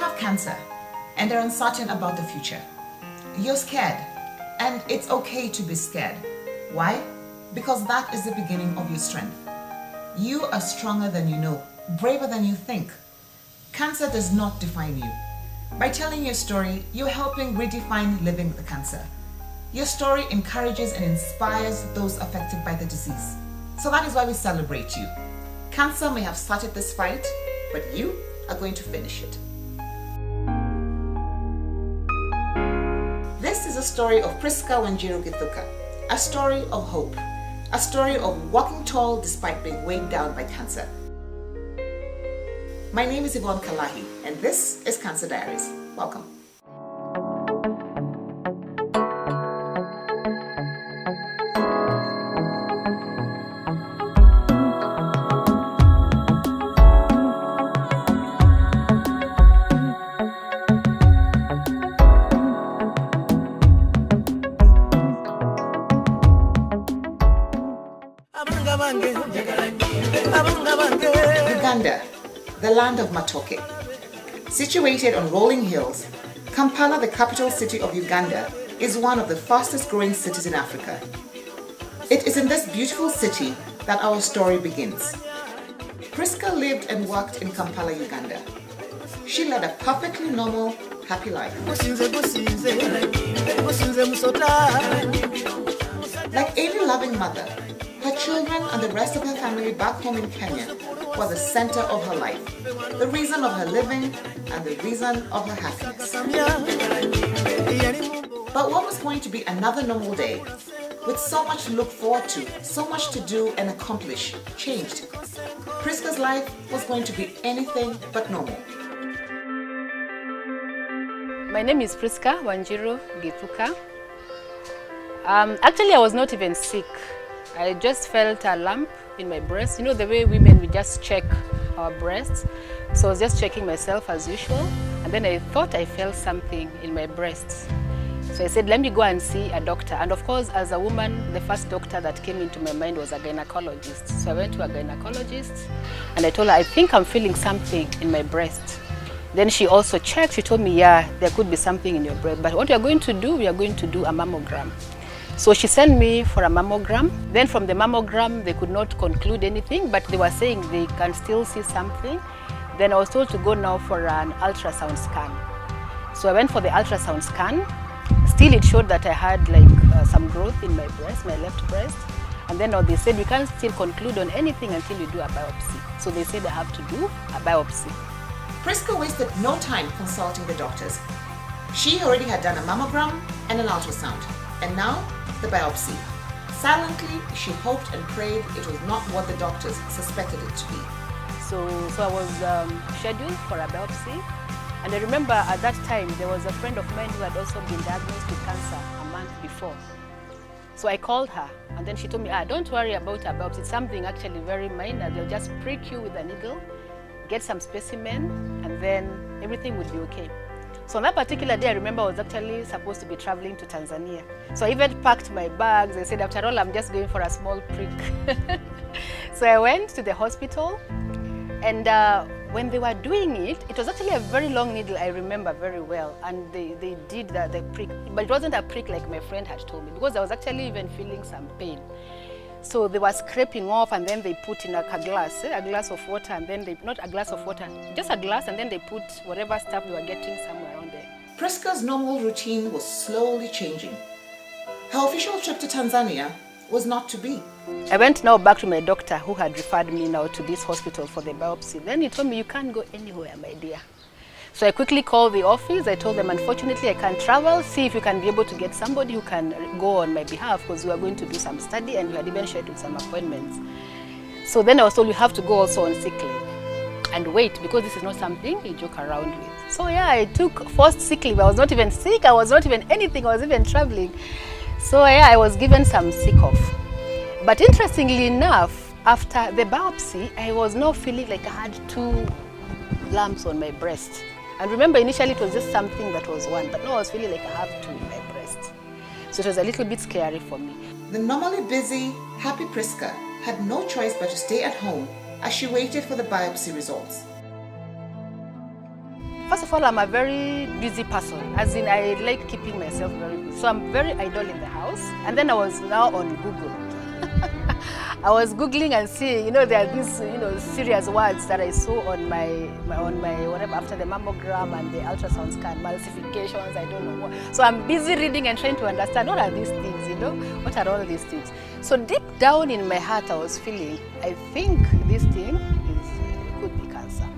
have cancer and are uncertain about the future. You're scared, and it's okay to be scared. Why? Because that is the beginning of your strength. You are stronger than you know, braver than you think. Cancer does not define you. By telling your story, you're helping redefine living with cancer. Your story encourages and inspires those affected by the disease. So that is why we celebrate you. Cancer may have started this fight, but you are going to finish it. This is a story of PRISCA WANJIRU GITHUKA, a story of hope, a story of walking tall despite being weighed down by cancer. My name is Yvonne Kalahi, and this is Cancer Diaries. Welcome. Uganda, the land of Matoke. Situated on rolling hills, Kampala, the capital city of Uganda, is one of the fastest growing cities in Africa. It is in this beautiful city that our story begins. PRISCA lived and worked in Kampala, Uganda. She led a perfectly normal, happy life. Like any loving mother, her children and the rest of her family back home in Kenya were the center of her life, the reason of her living and the reason of her happiness. But what was going to be another normal day, with so much to look forward to, so much to do and accomplish, changed. PRISCA's life was going to be anything but normal. My name is PRISCA WANJIRU GITHUKA. Actually, I was not even sick. I just felt a lump in my breast. You know the way women, we just check our breasts. So I was just checking myself as usual. And then I thought I felt something in my breasts. So I said, let me go and see a doctor. And of course, as a woman, the first doctor that came into my mind was a gynecologist. So I went to a gynecologist and I told her, I think I'm feeling something in my breast. Then she also checked. She told me, yeah, there could be something in your breast. But what we are going to do, we are going to do a mammogram. So she sent me for a mammogram. Then from the mammogram, they could not conclude anything, but they were saying they can still see something. Then I was told to go now for an ultrasound scan. So I went for the ultrasound scan. Still, it showed that I had like some growth in my breast, my left breast. And then they said we can't still conclude on anything until you do a biopsy. So they said I have to do a biopsy. PRISCA wasted no time consulting the doctors. She already had done a mammogram and an ultrasound, and now the biopsy. Silently, she hoped and prayed it was not what the doctors suspected it to be. So I was scheduled for a biopsy. And I remember at that time, there was a friend of mine who had also been diagnosed with cancer a month before. So I called her, and then she told me, don't worry about a biopsy. It's something actually very minor. They'll just prick you with a needle, get some specimen, and then everything would be okay. So on that particular day, I remember I was actually supposed to be traveling to Tanzania. So I even packed my bags. I said, after all, I'm just going for a small prick. So I went to the hospital, and when they were doing it, it was actually a very long needle, I remember very well. And they did the prick, but it wasn't a prick like my friend had told me, because I was actually even feeling some pain. So they were scraping off, and then they put in a glass of water, and then they, not a glass of water, just a glass, and then they put whatever stuff they were getting somewhere around there. PRISCA's normal routine was slowly changing. Her official trip to Tanzania was not to be. I went now back to my doctor who had referred me now to this hospital for the biopsy. Then he told me, you can't go anywhere, my dear. So I quickly called the office. I told them, unfortunately, I can't travel. See if you can be able to get somebody who can go on my behalf, because we are going to do some study and we had even scheduled some appointments. So then I was told, you have to go also on sick leave and wait, because this is not something you joke around with. So yeah, I took forced sick leave. I was not even sick. I was not even anything. I was even traveling. So yeah, I was given some sick off. But interestingly enough, after the biopsy, I was now feeling like I had 2 lumps on my breast. And remember, initially it was just something that was one, but now I was feeling like I have 2 in my breast. So it was a little bit scary for me. The normally busy, happy PRISCA had no choice but to stay at home as she waited for the biopsy results. First of all, I'm a very busy person, as in I like keeping myself very busy. So I'm very idle in the house. And then I was now on Google. I was Googling and seeing, there are these, serious words that I saw on my whatever, after the mammogram and the ultrasound scan, emulsifications, I don't know what. So I'm busy reading and trying to understand what are these things, what are all these things. So deep down in my heart, I was feeling, I think this thing could be cancer.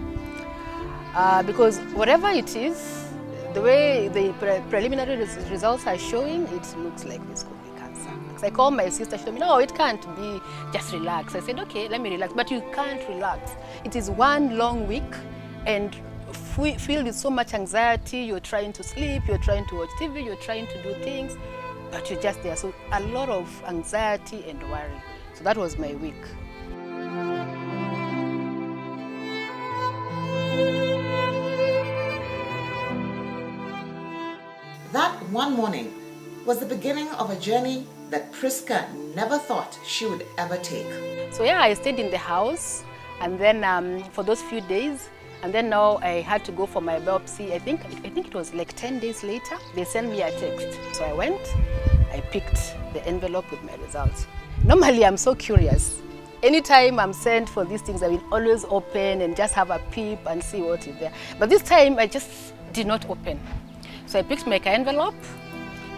Because whatever it is, the way the preliminary results are showing, it looks like this could be cancer. So I called my sister, she told me, no, it can't be, just relax. I said, okay, let me relax, but you can't relax. It is one long week and filled with so much anxiety. You're trying to sleep, you're trying to watch TV, you're trying to do things, but you're just there. So a lot of anxiety and worry. So that was my week. That one morning was the beginning of a journey that PRISCA never thought she would ever take. So yeah, I stayed in the house and then for those few days, and then now I had to go for my biopsy. I think it was like 10 days later, they sent me a text. So I went, I picked the envelope with my results. Normally I'm so curious. Anytime I'm sent for these things, I will always open and just have a peep and see what is there. But this time I just did not open. So I picked my envelope,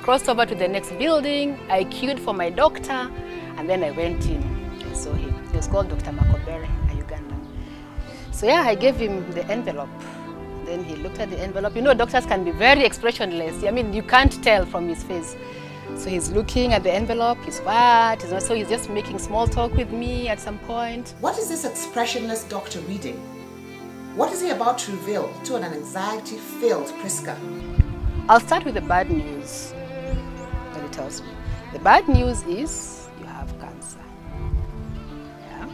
crossed over to the next building, I queued for my doctor, and then I went in and saw him. He was called Dr. Makobere, a Ugandan. So yeah, I gave him the envelope. Then he looked at the envelope. Doctors can be very expressionless. I mean, you can't tell from his face. So he's looking at the envelope, he's what? So he's just making small talk with me at some point. What is this expressionless doctor reading? What is he about to reveal to an anxiety-filled PRISCA? I'll start with the bad news that he tells me. The bad news is you have cancer. Yeah.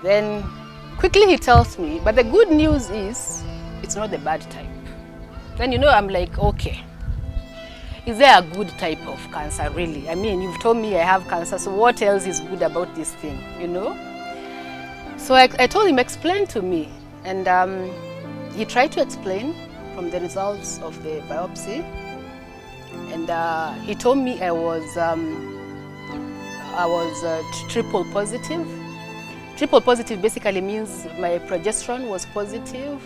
Then quickly he tells me, but the good news is it's not the bad type. Then I'm like, okay. Is there a good type of cancer really? I mean, you've told me I have cancer, so what else is good about this thing, So I told him, explain to me. And he tried to explain from the results of the biopsy. And he told me I was triple positive. Triple positive basically means my progesterone was positive,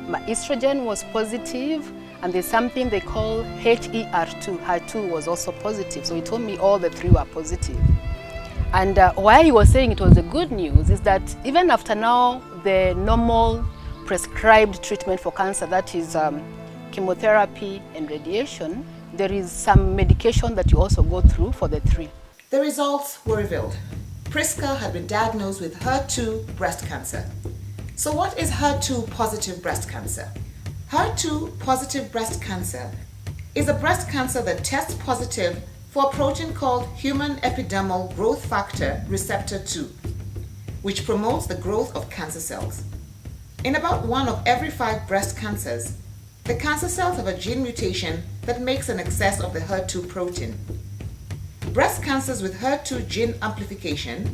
my estrogen was positive, and there's something they call HER2. HER2 was also positive. So he told me all the three were positive. And why he was saying it was the good news is that even after now, the normal prescribed treatment for cancer, that is chemotherapy and radiation, there is some medication that you also go through for the three. The results were revealed. PRISCA had been diagnosed with HER2 breast cancer. So what is HER2 positive breast cancer? HER2 positive breast cancer is a breast cancer that tests positive for a protein called human epidermal growth factor receptor 2, which promotes the growth of cancer cells. In about 1 of every 5 breast cancers, the cancer cells have a gene mutation that makes an excess of the HER2 protein. Breast cancers with HER2 gene amplification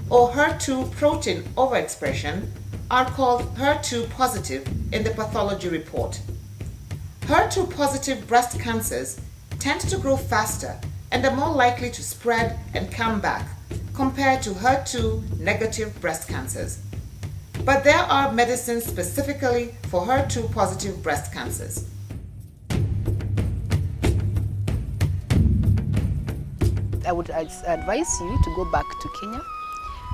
or HER2 protein overexpression are called HER2 positive in the pathology report. HER2 positive breast cancers tend to grow faster and are more likely to spread and come back compared to HER2 negative breast cancers. But there are medicines specifically for HER2 positive breast cancers. I would advise you to go back to Kenya.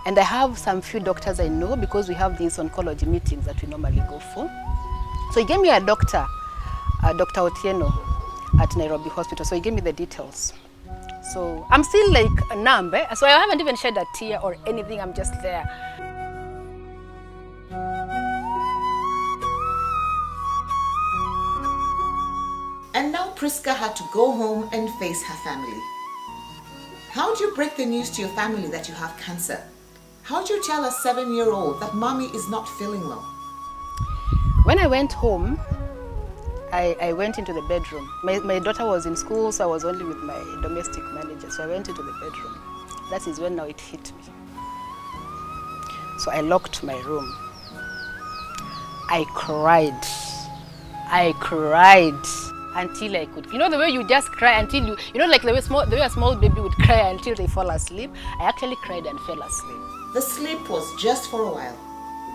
And I have some few doctors I know because we have these oncology meetings that we normally go for. So he gave me a doctor, Dr. Otieno at Nairobi Hospital. So he gave me the details. So I'm still like numb, so I haven't even shed a tear or anything, I'm just there. And now PRISCA had to go home and face her family. How do you break the news to your family that you have cancer? How do you tell a 7-year-old that mommy is not feeling well? When I went home, I went into the bedroom. My daughter was in school, so I was only with my domestic manager. So I went into the bedroom. That is when now it hit me. So I locked my room. I cried. I cried until I could. You know the way you just cry until like the way a small baby would cry until they fall asleep? I actually cried and fell asleep. The sleep was just for a while.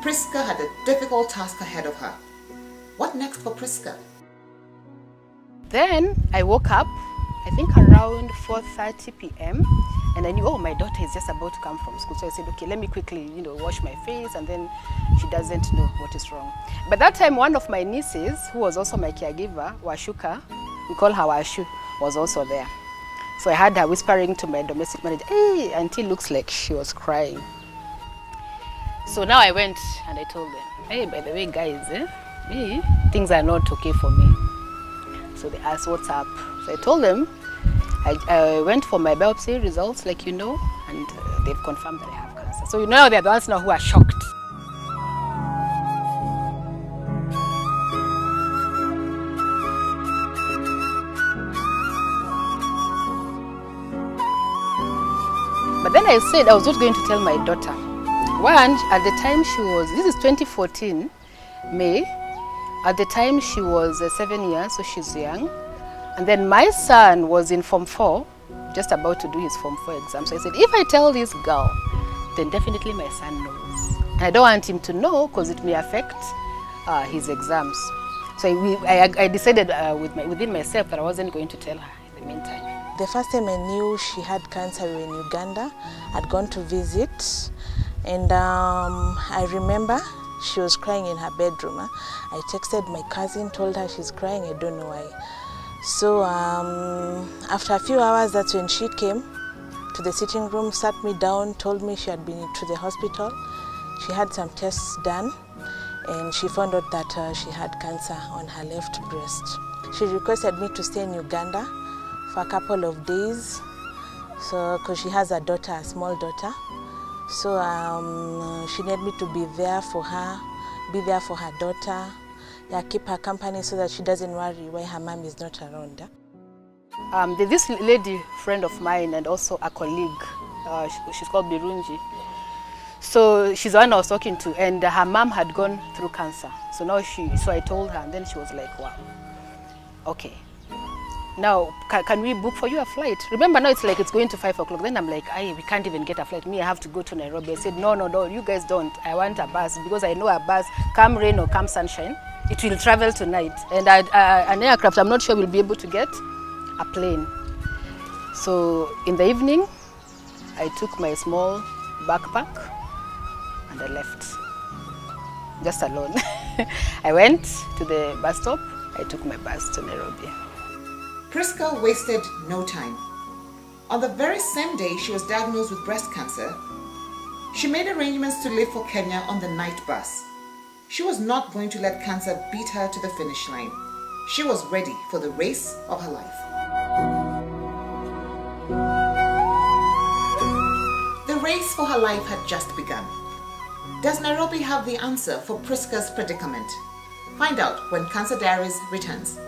PRISCA had a difficult task ahead of her. What next for PRISCA? Then I woke up, I think around 4:30 p.m. and I knew, oh, my daughter is just about to come from school. So I said, okay, let me quickly, wash my face, and then she doesn't know what is wrong. But that time, one of my nieces, who was also my caregiver, Washuka, we call her Washu, was also there. So I had her whispering to my domestic manager, hey, auntie looks like she was crying. So now I went and I told them, hey, by the way, guys, things are not okay for me. So they asked, what's up? So I told them, I went for my biopsy results, and they've confirmed that I have cancer. So now they're the ones now who are shocked. But then I said I was not going to tell my daughter. One, at the time this is 2014, May. At the time she was 7 years, so she's young. And then my son was in Form 4, just about to do his Form 4 exam. So I said, if I tell this girl, then definitely my son knows. And I don't want him to know because it may affect his exams. So I decided within myself that I wasn't going to tell her in the meantime. The first time I knew she had cancer, we were in Uganda. I'd gone to visit, and I remember she was crying in her bedroom. I texted my cousin, told her she's crying, I don't know why. So after a few hours, that's when she came to the sitting room, sat me down, told me she had been to the hospital. She had some tests done, and she found out that she had cancer on her left breast. She requested me to stay in Uganda for a couple of days, so because she has a daughter, a small daughter. So she needed me to be there for her, be there for her daughter, keep her company so that she doesn't worry why her mom is not around. This lady, friend of mine, and also a colleague, she's called Birunji. So she's the one I was talking to, and her mom had gone through cancer. So now so I told her, and then she was like, wow, okay. Now, can we book for you a flight? Remember now it's going to 5 o'clock. Then I'm like, we can't even get a flight. Me, I have to go to Nairobi. I said, no, you guys don't. I want a bus because I know a bus, come rain or come sunshine, it will travel tonight. And an aircraft, I'm not sure we'll be able to get a plane. So in the evening, I took my small backpack and I left, just alone. I went to the bus stop. I took my bus to Nairobi. PRISCA wasted no time. On the very same day she was diagnosed with breast cancer, she made arrangements to leave for Kenya on the night bus. She was not going to let cancer beat her to the finish line. She was ready for the race of her life. The race for her life had just begun. Does Nairobi have the answer for PRISCA's predicament? Find out when Cancer Diaries returns.